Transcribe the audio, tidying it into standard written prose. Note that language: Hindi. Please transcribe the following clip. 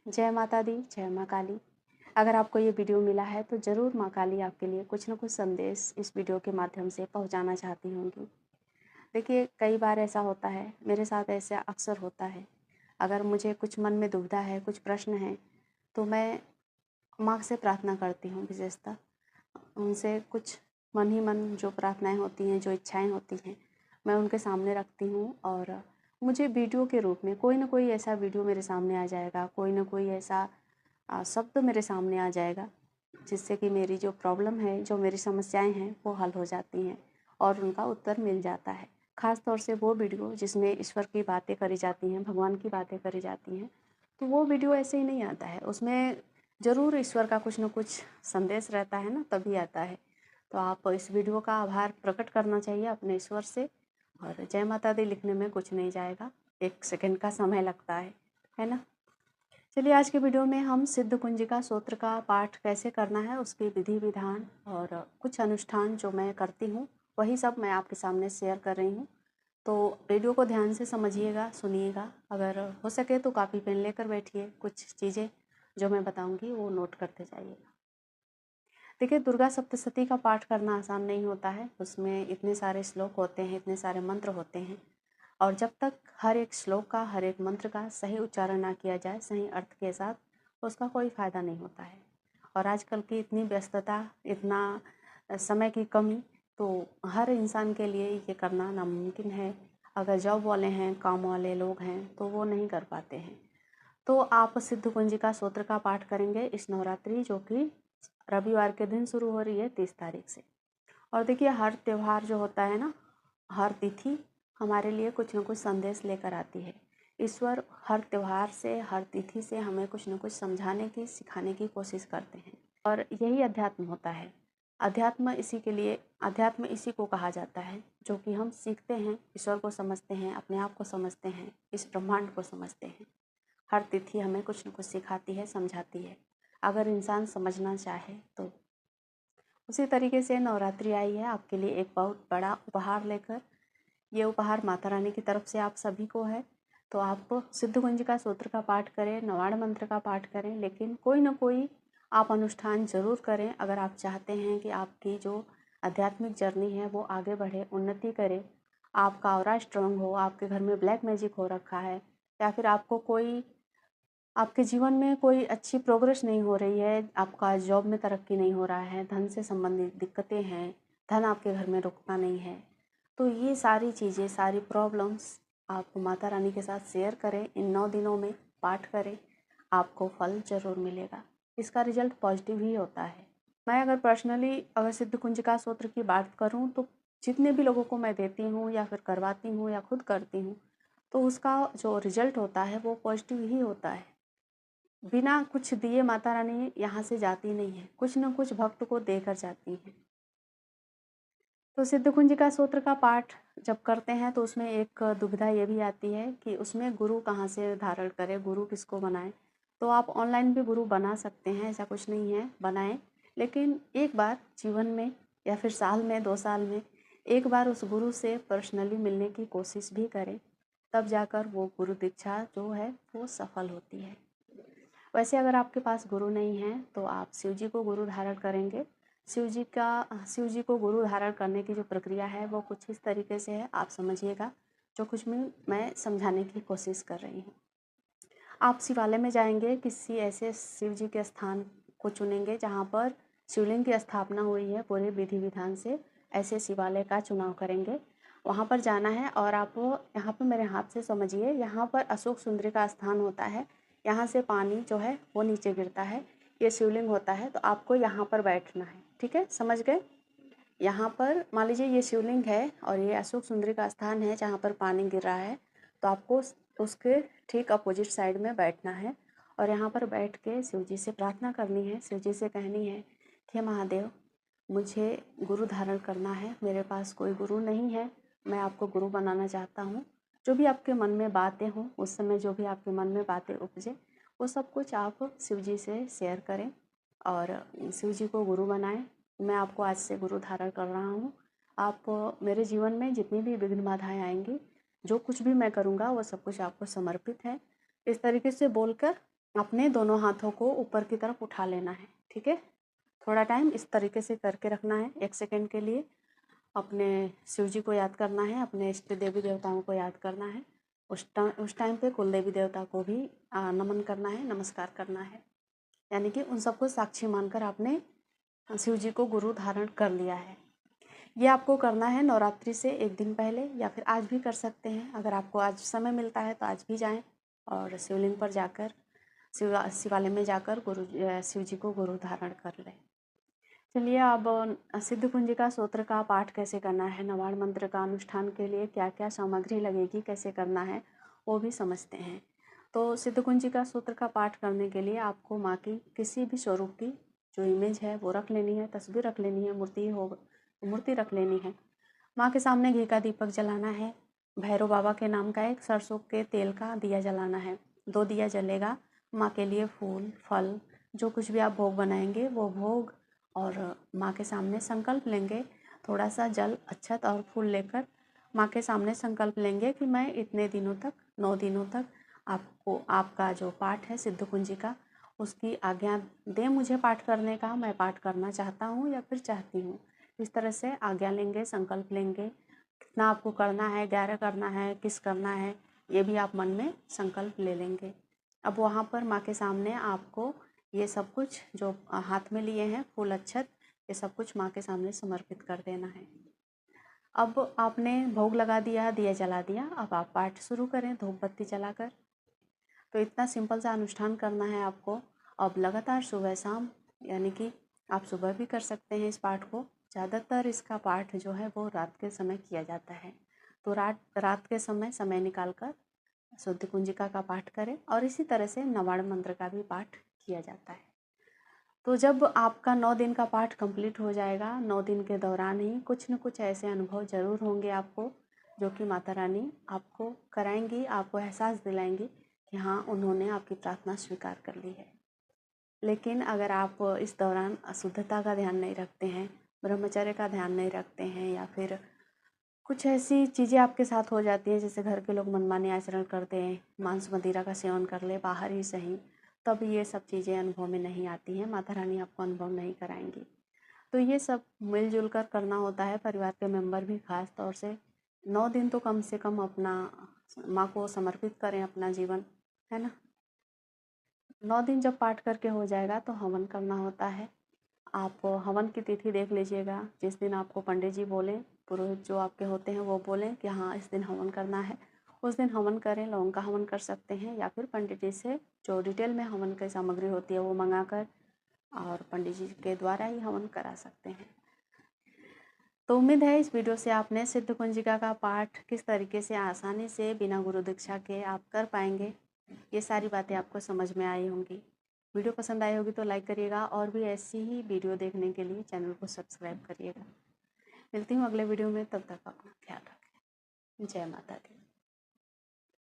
जय माता दी, जय माँ काली। अगर आपको ये वीडियो मिला है तो ज़रूर माँ काली आपके लिए कुछ न कुछ संदेश इस वीडियो के माध्यम से पहुँचाना चाहती होंगी। देखिए, कई बार ऐसा होता है, मेरे साथ ऐसा अक्सर होता है। अगर मुझे कुछ मन में दुविधा है, कुछ प्रश्न हैं, तो मैं माँ से प्रार्थना करती हूँ विशेषतः। उनसे कुछ मन ही मन जो प्रार्थनाएँ होती हैं, जो इच्छाएँ होती हैं, मैं उनके सामने रखती हूँ और मुझे वीडियो के रूप में कोई न कोई ऐसा वीडियो मेरे सामने आ जाएगा, कोई न कोई ऐसा शब्द मेरे सामने आ जाएगा, जिससे कि मेरी जो प्रॉब्लम है, जो मेरी समस्याएँ हैं, वो हल हो जाती हैं और उनका उत्तर मिल जाता है। ख़ास तौर से वो वीडियो जिसमें ईश्वर की बातें करी जाती हैं, भगवान की बातें करी जाती हैं, तो वो वीडियो ऐसे ही नहीं आता है। उसमें ज़रूर ईश्वर का कुछ न कुछ संदेश रहता है ना, तभी आता है। तो आप इस वीडियो का आभार प्रकट करना चाहिए अपने ईश्वर से। और जय माता दी लिखने में कुछ नहीं जाएगा, 1 सेकंड का समय लगता है ना? चलिए, आज के वीडियो में हम सिद्ध कुंजिका स्तोत्र का पाठ कैसे करना है, उसकी विधि विधान और कुछ अनुष्ठान जो मैं करती हूँ, वही सब मैं आपके सामने शेयर कर रही हूँ। तो वीडियो को ध्यान से समझिएगा, सुनिएगा। अगर हो सके तो कॉपी पेन लेकर बैठिए, कुछ चीज़ें जो मैं बताऊँगी वो नोट करते जाइएगा। देखिए, दुर्गा सप्तशती का पाठ करना आसान नहीं होता है। उसमें इतने सारे श्लोक होते हैं, इतने सारे मंत्र होते हैं और जब तक हर एक श्लोक का, हर एक मंत्र का सही उच्चारण ना किया जाए, सही अर्थ के साथ, उसका कोई फ़ायदा नहीं होता है। और आजकल की इतनी व्यस्तता, इतना समय की कमी, तो हर इंसान के लिए ये करना नामुमकिन है। अगर जॉब वाले हैं, काम वाले लोग हैं, तो वो नहीं कर पाते हैं। तो आप सिद्ध कुंजिका स्तोत्र का पाठ करेंगे इस नवरात्रि, जो कि रविवार के दिन शुरू हो रही है 30 तारीख से। और देखिए, हर त्यौहार जो होता है ना, हर तिथि हमारे लिए कुछ न कुछ संदेश लेकर आती है। ईश्वर हर त्यौहार से, हर तिथि से हमें कुछ न कुछ समझाने की, सिखाने की कोशिश करते हैं और यही अध्यात्म होता है। अध्यात्म इसी को कहा जाता है, जो कि हम सीखते हैं, ईश्वर को समझते हैं, अपने आप को समझते हैं, इस ब्रह्मांड को समझते हैं। हर तिथि हमें कुछ न कुछ सिखाती है, समझाती है, अगर इंसान समझना चाहे तो। उसी तरीके से नवरात्रि आई है आपके लिए एक बहुत बड़ा उपहार लेकर। ये उपहार माता रानी की तरफ से आप सभी को है। तो आप सिद्ध कुंजिका स्तोत्र का पाठ करें, नवाण मंत्र का पाठ करें, लेकिन कोई ना कोई आप अनुष्ठान ज़रूर करें अगर आप चाहते हैं कि आपकी जो आध्यात्मिक जर्नी है वो आगे बढ़े, उन्नति करे, आपका ऑरा स्ट्रांग हो, आपके घर में ब्लैक मैजिक हो रखा है, या फिर आपके जीवन में कोई अच्छी प्रोग्रेस नहीं हो रही है, आपका जॉब में तरक्की नहीं हो रहा है, धन से संबंधित दिक्कतें हैं, धन आपके घर में रुकता नहीं है, तो ये सारी चीज़ें, सारी प्रॉब्लम्स आप माता रानी के साथ शेयर करें। इन 9 दिनों में पाठ करें, आपको फल ज़रूर मिलेगा। इसका रिजल्ट पॉजिटिव ही होता है। मैं अगर सिद्ध कुंजिका स्तोत्र की बात करूँ तो जितने भी लोगों को मैं देती हूँ या फिर करवाती हूँ या खुद करती हूँ, तो उसका जो रिजल्ट होता है वो पॉजिटिव ही होता है। बिना कुछ दिए माता रानी यहाँ से जाती नहीं है, कुछ न कुछ भक्त को देकर जाती हैं। तो सिद्ध कुंजिका स्तोत्र का पाठ जब करते हैं तो उसमें एक दुविधा ये भी आती है कि उसमें गुरु कहाँ से धारण करें, गुरु किसको बनाएं। तो आप ऑनलाइन भी गुरु बना सकते हैं, ऐसा कुछ नहीं है, बनाएं। लेकिन एक बार जीवन में या फिर साल में, 2 साल में एक बार उस गुरु से पर्सनली मिलने की कोशिश भी करें, तब जाकर वो गुरु दीक्षा जो है वो सफल होती है। वैसे अगर आपके पास गुरु नहीं है तो आप शिव जी को गुरु धारण करेंगे। शिव जी को गुरु धारण करने की जो प्रक्रिया है वो कुछ इस तरीके से है, आप समझिएगा जो कुछ भी मैं समझाने की कोशिश कर रही हूँ। आप शिवालय में जाएंगे, किसी ऐसे शिव जी के स्थान को चुनेंगे जहाँ पर शिवलिंग की स्थापना हुई है, पूरे विधि विधान से ऐसे शिवालय का चुनाव करेंगे। वहाँ पर जाना है और आप यहाँ पर मेरे हाथ से समझिए, यहाँ पर अशोक सुंदरी का स्थान होता है, यहाँ से पानी जो है वो नीचे गिरता है, ये शिवलिंग होता है, तो आपको यहाँ पर बैठना है। ठीक है, समझ गए? यहाँ पर मान लीजिए ये शिवलिंग है और ये अशोक सुंदरी का स्थान है जहाँ पर पानी गिर रहा है, तो आपको उसके ठीक अपोजिट साइड में बैठना है और यहाँ पर बैठ के शिव जी से प्रार्थना करनी है। शिव जी से कहनी है कि महादेव, मुझे गुरु धारण करना है, मेरे पास कोई गुरु नहीं है, मैं आपको गुरु बनाना चाहता हूँ। जो भी आपके मन में बातें हों, उस समय जो भी आपके मन में बातें उपजे, वो सब कुछ आप शिव जी से शेयर करें और शिव जी को गुरु बनाएं। मैं आपको आज से गुरु धारण कर रहा हूँ। आप मेरे जीवन में जितनी भी विघ्न बाधाएं आएंगी, जो कुछ भी मैं करूँगा वो सब कुछ आपको समर्पित है। इस तरीके से बोलकर अपने दोनों हाथों को ऊपर की तरफ उठा लेना है। ठीक है, थोड़ा टाइम इस तरीके से करके रखना है 1 सेकेंड के लिए। अपने शिव जी को याद करना है, अपने इष्ट देवी देवताओं को याद करना है। उस टाइम पे कुल देवी देवता को भी नमन करना है, नमस्कार करना है। यानी कि उन सबको साक्षी मानकर आपने शिव जी को गुरु धारण कर लिया है। ये आपको करना है नवरात्रि से 1 दिन पहले, या फिर आज भी कर सकते हैं। अगर आपको आज समय मिलता है तो आज भी जाएं और शिवलिंग पर जाकर शिवालय में जाकर शिव जी को गुरु धारण कर लें। चलिए अब सिद्ध कुंजिका स्तोत्र का पाठ कैसे करना है, नवाड़ मंत्र का अनुष्ठान के लिए क्या क्या सामग्री लगेगी, कैसे करना है, वो भी समझते हैं। तो सिद्ध कुंजिका स्तोत्र का पाठ करने के लिए आपको माँ की किसी भी स्वरूप की जो इमेज है वो रख लेनी है, तस्वीर रख लेनी है, मूर्ति रख लेनी है। माँ के सामने घी का दीपक जलाना है। भैरव बाबा के नाम का एक सरसों के तेल का दिया जलाना है। 2 दिया जलेगा। माँ के लिए फूल फल जो कुछ भी आप भोग बनाएंगे वो भोग, और माँ के सामने संकल्प लेंगे। थोड़ा सा जल, अक्षत और फूल लेकर माँ के सामने संकल्प लेंगे कि मैं इतने दिनों तक 9 दिनों तक आपको आपका जो पाठ है सिद्ध कुंजिका, उसकी आज्ञा दें मुझे पाठ करने का, मैं पाठ करना चाहता हूँ या फिर चाहती हूँ। इस तरह से आज्ञा लेंगे, संकल्प लेंगे। कितना आपको करना है, 11 करना है, किस करना है, ये भी आप मन में संकल्प ले लेंगे। अब वहाँ पर माँ के सामने आपको ये सब कुछ जो हाथ में लिए हैं फूल अक्षत, ये सब कुछ माँ के सामने समर्पित कर देना है। अब आपने भोग लगा दिया, दिया जला दिया, अब आप पाठ शुरू करें धूप बत्ती जलाकर। तो इतना सिंपल सा अनुष्ठान करना है आपको। अब लगातार सुबह शाम, यानी कि आप सुबह भी कर सकते हैं इस पाठ को। ज़्यादातर इसका पाठ जो है वो रात के समय किया जाता है। तो रात के समय निकाल कर शुद्ध कुंजिका का पाठ करें, और इसी तरह से नवाड़ मंत्र का भी पाठ किया जाता है। तो जब आपका 9 दिन का पाठ कंप्लीट हो जाएगा, 9 दिन के दौरान ही कुछ न कुछ ऐसे अनुभव ज़रूर होंगे आपको, जो कि माता रानी आपको कराएंगी, आपको एहसास दिलाएंगी कि हाँ, उन्होंने आपकी प्रार्थना स्वीकार कर ली है। लेकिन अगर आप इस दौरान अशुद्धता का ध्यान नहीं रखते हैं, ब्रह्मचर्य का ध्यान नहीं रखते हैं, या फिर कुछ ऐसी चीज़ें आपके साथ हो जाती हैं, जैसे घर के लोग मनमानी आचरण करते हैं, मांस मदिरा का सेवन कर ले बाहर ही सही, तब ये सब चीज़ें अनुभव में नहीं आती हैं, माता रानी आपको अनुभव नहीं कराएंगी। तो ये सब मिलजुल कर करना होता है। परिवार के मेंबर भी खास तौर से 9 दिन तो कम से कम अपना माँ को समर्पित करें अपना जीवन, है ना। 9 दिन जब पाठ करके हो जाएगा तो हवन करना होता है। आप हवन की तिथि देख लीजिएगा। जिस दिन आपको पंडित जी बोलें, पुरोहित जो आपके होते हैं वो बोलें कि हाँ इस दिन हवन करना है, उस दिन हवन करें। लौंग का हवन कर सकते हैं, या फिर पंडित जी से जो डिटेल में हवन की सामग्री होती है वो मंगा कर और पंडित जी के द्वारा ही हवन करा सकते हैं। तो उम्मीद है इस वीडियो से आपने सिद्ध कुंजिका का पाठ किस तरीके से आसानी से बिना गुरु दीक्षा के आप कर पाएंगे, ये सारी बातें आपको समझ में आई होंगी। वीडियो पसंद आई होगी तो लाइक करिएगा, और भी ऐसी ही वीडियो देखने के लिए चैनल को सब्सक्राइब करिएगा। मिलती हूँ अगले वीडियो में, तब तक अपना ख्याल रखें। जय माता दी।